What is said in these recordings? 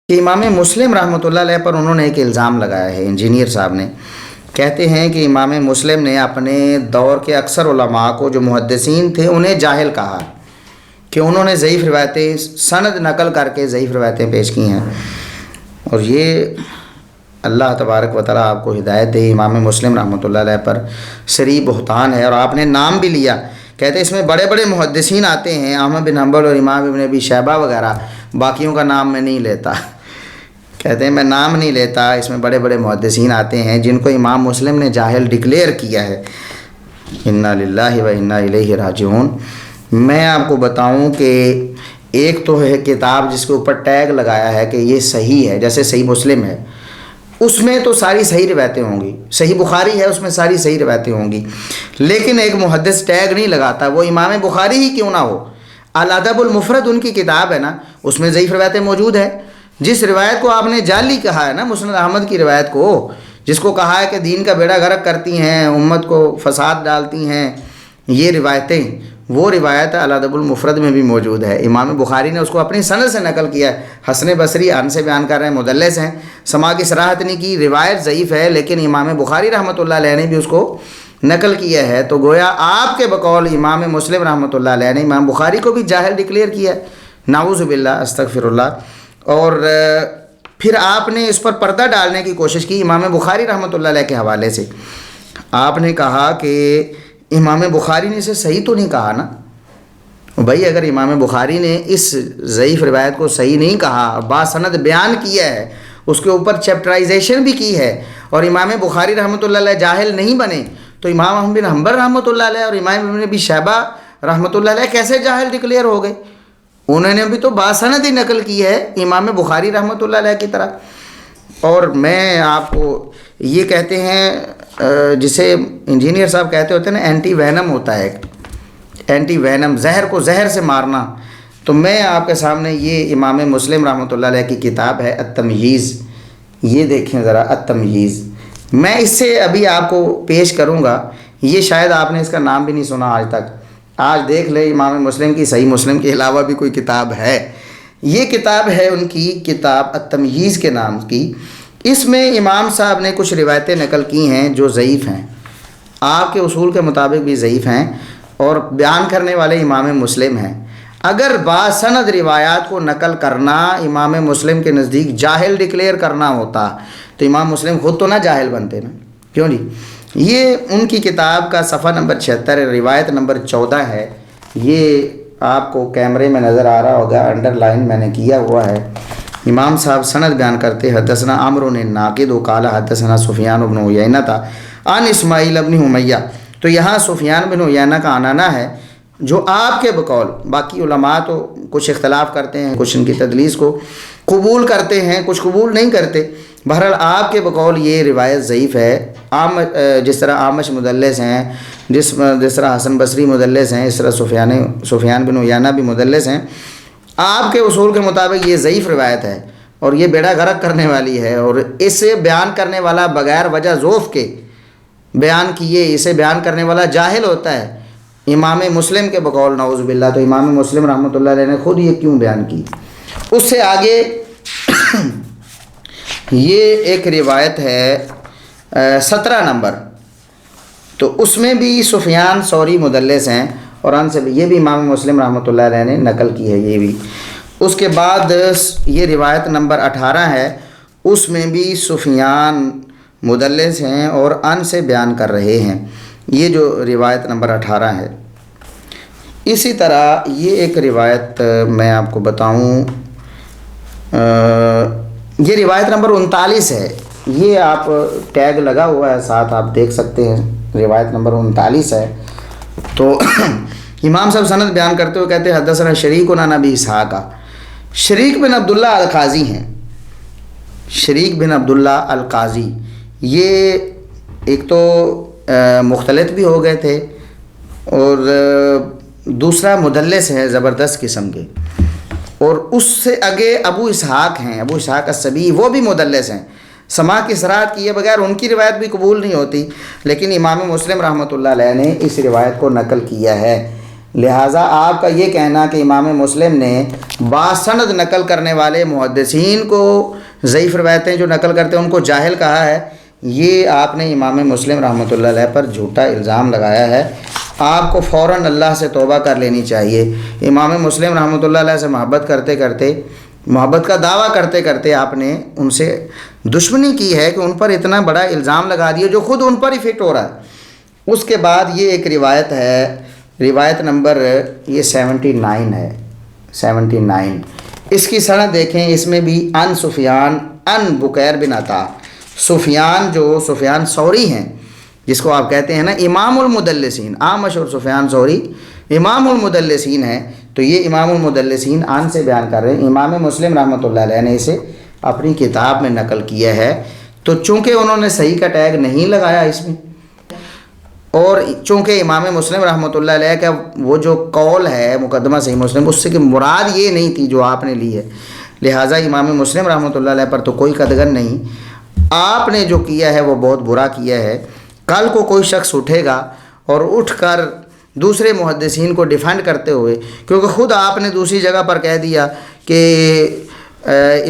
کہ امام مسلم رحمۃ اللہ علیہ پر انہوں نے ایک الزام لگایا ہے، انجینئر صاحب نے کہتے ہیں کہ امام مسلم نے اپنے دور کے اکثر علماء کو جو محدثین تھے انہیں جاہل کہا کہ انہوں نے ضعیف روایتیں سند نقل کر کے ضعیف روایتیں پیش کی ہیں، اور یہ اللہ تبارک و تعالیٰ آپ کو ہدایت دے۔ امام مسلم رحمۃ اللہ علیہ پر صریح بہتان ہے، اور آپ نے نام بھی لیا، کہتے ہیں اس میں بڑے بڑے محدثین آتے ہیں، احمد بن حنبل اور امام ابن ابی شیبہ وغیرہ، باقیوں کا نام میں نہیں لیتا، کہتے ہیں میں نام نہیں لیتا، اس میں بڑے بڑے محدثین آتے ہیں جن کو امام مسلم نے جاہل ڈکلیئر کیا ہے۔ انا للہ و انا الیہ راجعون۔ میں آپ کو بتاؤں کہ ایک تو ہے کتاب جس کے اوپر ٹیگ لگایا ہے کہ یہ صحیح ہے، جیسے صحیح مسلم ہے، اس میں تو ساری صحیح روایتیں ہوں گی، صحیح بخاری ہے اس میں ساری صحیح روایتیں ہوں گی، لیکن ایک محدث ٹیگ نہیں لگاتا، وہ امام بخاری ہی کیوں نہ ہو۔ الادب المفرد ان کی کتاب ہے نا، اس میں ضعیف روایتیں موجود ہیں۔ جس روایت کو آپ نے جعلی کہا ہے نا، مسند احمد کی روایت کو، جس کو کہا ہے کہ دین کا بیڑا غرق کرتی ہیں، امت کو فساد ڈالتی ہیں یہ روایتیں، وہ روایت الادب المفرد میں بھی موجود ہے۔ امام بخاری نے اس کو اپنی سند سے نقل کیا ہے، حسن بصری ان سے بیان کر رہے ہیں، مدلس ہیں، سما کی صراحت نہیں کی، روایت ضعیف ہے، لیکن امام بخاری رحمۃ اللہ علیہ نے بھی اس کو نقل کیا ہے، تو گویا آپ کے بقول امام مسلم رحمۃ اللہ علیہ نے امام بخاری کو بھی جاہل ڈکلیئر کیا ہے، نعوذ باللہ، استغفر اللہ۔ اور پھر آپ نے اس پر پردہ ڈالنے کی کوشش کی امام بخاری رحمۃ اللہ علیہ کے حوالے سے۔ آپ نے کہا کہ امام بخاری نے اسے صحیح تو نہیں کہا نا، بھائی اگر امام بخاری نے اس ضعیف روایت کو صحیح نہیں کہا، باسند بیان کیا ہے، اس کے اوپر چیپٹرائزیشن بھی کی ہے، اور امام بخاری رحمۃ اللہ علیہ جاہل نہیں بنے، تو امام احمد بن حنبل رحمۃ اللہ علیہ اور امام ابن ابی شیبہ رحمۃ اللہ علیہ کیسے جاہل ڈکلیئر ہو گئے؟ انہوں نے بھی تو باسند ہی نقل کی ہے امام بخاری رحمۃ اللہ علیہ کی طرح۔ اور میں آپ کو یہ کہتے ہیں جسے انجینئر صاحب کہتے ہوتے ہیں نا، اینٹی وینم ہوتا ہے، اینٹی وینم، زہر کو زہر سے مارنا، تو میں آپ کے سامنے یہ امام مسلم رحمۃ اللہ علیہ کی کتاب ہے التمہیز، یہ دیکھیں ذرا التمہیز، میں اس سے ابھی آپ کو پیش کروں گا، یہ شاید آپ نے اس کا نام بھی نہیں سنا آج تک، آج دیکھ لیں امام مسلم کی صحیح مسلم کے علاوہ بھی کوئی کتاب ہے۔ یہ کتاب ہے ان کی کتاب التمہیز کے نام کی، اس میں امام صاحب نے کچھ روایتیں نقل کی ہیں جو ضعیف ہیں، آپ کے اصول کے مطابق بھی ضعیف ہیں، اور بیان کرنے والے امام مسلم ہیں۔ اگر باسند روایات کو نقل کرنا امام مسلم کے نزدیک جاہل ڈکلیئر کرنا ہوتا تو امام مسلم خود تو نہ جاہل بنتے نا، کیوں جی؟ یہ ان کی کتاب کا صفحہ نمبر 76 روایت نمبر 14 ہے، یہ آپ کو کیمرے میں نظر آ رہا ہوگا، انڈر لائن میں نے کیا ہوا ہے۔ امام صاحب سند بیان کرتے حدثنا عمرو الناقد قال حدثنا سفیان بن عیینہ عن اسماعیل بن امیہ، تو یہاں سفیان بن عیینہ کا عنانہ ہے جو آپ کے بقول، باقی علماء تو کچھ اختلاف کرتے ہیں، کچھ ان کی تدلیس کو قبول کرتے ہیں، کچھ قبول نہیں کرتے، بہرحال آپ کے بقول یہ روایت ضعیف ہے۔ جس طرح عامش مدلس ہیں، جس طرح حسن بصری مدلس ہیں، اس طرح سفیان بن عیینہ بھی مدلس ہیں، آپ کے اصول کے مطابق یہ ضعیف روایت ہے اور یہ بیڑا غرق کرنے والی ہے، اور اسے بیان کرنے والا بغیر وجہ ذوف کے بیان کیے اسے بیان کرنے والا جاہل ہوتا ہے امام مسلم کے بقول، نعوذ باللہ۔ تو امام مسلم رحمۃ اللہ علیہ نے خود یہ کیوں بیان کی؟ اس سے آگے یہ ایک روایت ہے 17 نمبر، تو اس میں بھی سفیان ثوری مدلس ہیں، اور ان سے بھی یہ بھی امام مسلم رحمۃ اللہ علیہ نے نقل کی ہے یہ بھی۔ اس کے بعد یہ روایت نمبر 18 ہے، اس میں بھی سفیان مدلس ہیں اور ان سے بیان کر رہے ہیں، یہ جو روایت نمبر 18 ہے۔ اسی طرح یہ ایک روایت میں آپ کو بتاؤں، یہ روایت نمبر 39 ہے، یہ آپ ٹیگ لگا ہوا ہے ساتھ، آپ دیکھ سکتے ہیں، روایت نمبر 39 ہے۔ تو امام صاحب سند بیان کرتے ہوئے کہتے ہیں حدثنا شریک عن ابی اسحاق، شریک بن عبداللہ القاضی ہیں، شریک بن عبداللہ القاضی، یہ ایک تو مختلط بھی ہو گئے تھے، اور دوسرا مدلس ہے زبردست قسم کے، اور اس سے آگے ابو اسحاق ہیں، ابو اسحاق السبیعی، وہ بھی مدلس ہیں، سما کی صراحت کیے بغیر ان کی روایت بھی قبول نہیں ہوتی، لیکن امام مسلم رحمۃ اللہ علیہ نے اس روایت کو نقل کیا ہے۔ لہٰذا آپ کا یہ کہنا کہ امام مسلم نے باسند نقل کرنے والے محدثین کو ضعیف روایتیں جو نقل کرتے ہیں ان کو جاہل کہا ہے، یہ آپ نے امام مسلم رحمۃ اللہ علیہ پر جھوٹا الزام لگایا ہے۔ آپ کو فوراً اللہ سے توبہ کر لینی چاہیے۔ امام مسلم رحمۃ اللہ علیہ سے محبت کرتے کرتے، محبت کا دعویٰ کرتے کرتے آپ نے ان سے دشمنی کی ہے کہ ان پر اتنا بڑا الزام لگا دیا جو خود ان پر ہی فٹ ہو رہا ہے۔ اس کے بعد یہ ایک روایت ہے، روایت نمبر یہ 79 ہے، 79۔ اس کی سند دیکھیں، اس میں بھی ان سفیان ان بکیر بن عطا، سفیان جو سفیان ثوری ہیں جس کو آپ کہتے ہیں نا امام المدلسین، عام مشہور سفیان ثوری امام المدلسین ہیں، تو یہ امام المدلسین ان سے بیان کر رہے ہیں۔ امام مسلم رحمۃ اللہ علیہ نے اسے اپنی کتاب میں نقل کیا ہے، تو چونکہ انہوں نے صحیح کا ٹیگ نہیں لگایا اس میں، اور چونکہ امام مسلم رحمۃ اللہ علیہ کا وہ جو قول ہے مقدمہ صحیح مسلم، اس سے کہ مراد یہ نہیں تھی جو آپ نے لی ہے، لہٰذا امام مسلم رحمۃ اللہ علیہ پر تو کوئی قدغن نہیں۔ آپ نے جو کیا ہے وہ بہت برا کیا ہے۔ کل کو کوئی شخص اٹھے گا اور اٹھ کر دوسرے محدثین کو ڈیفینڈ کرتے ہوئے، کیونکہ خود آپ نے دوسری جگہ پر کہہ دیا کہ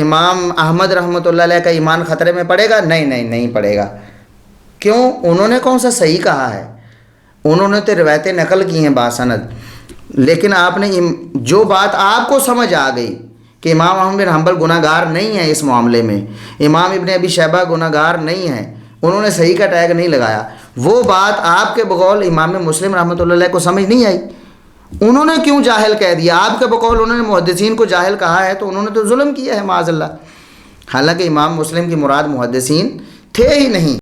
امام احمد رحمۃ اللہ علیہ کا ایمان خطرے میں پڑے گا، نہیں پڑے گا۔ کیوں؟ انہوں نے کون سا صحیح کہا ہے؟ انہوں نے تو روایتیں نقل کی ہیں باسند، لیکن آپ نے جو بات آپ کو سمجھ آ گئی کہ امام احمد بن حنبل گناہ گار نہیں ہیں اس معاملے میں، امام ابن ابی شیبہ گناہ گار نہیں ہیں، انہوں نے صحیح کا ٹیگ نہیں لگایا، وہ بات آپ کے بقول امام مسلم رحمۃ اللہ علیہ کو سمجھ نہیں آئی۔ انہوں نے کیوں جاہل کہہ دیا؟ آپ کے بقول انہوں نے محدثین کو جاہل کہا ہے، تو انہوں نے تو ظلم کیا ہے معاذ اللہ، حالانکہ امام مسلم کی مراد محدثین تھے ہی نہیں۔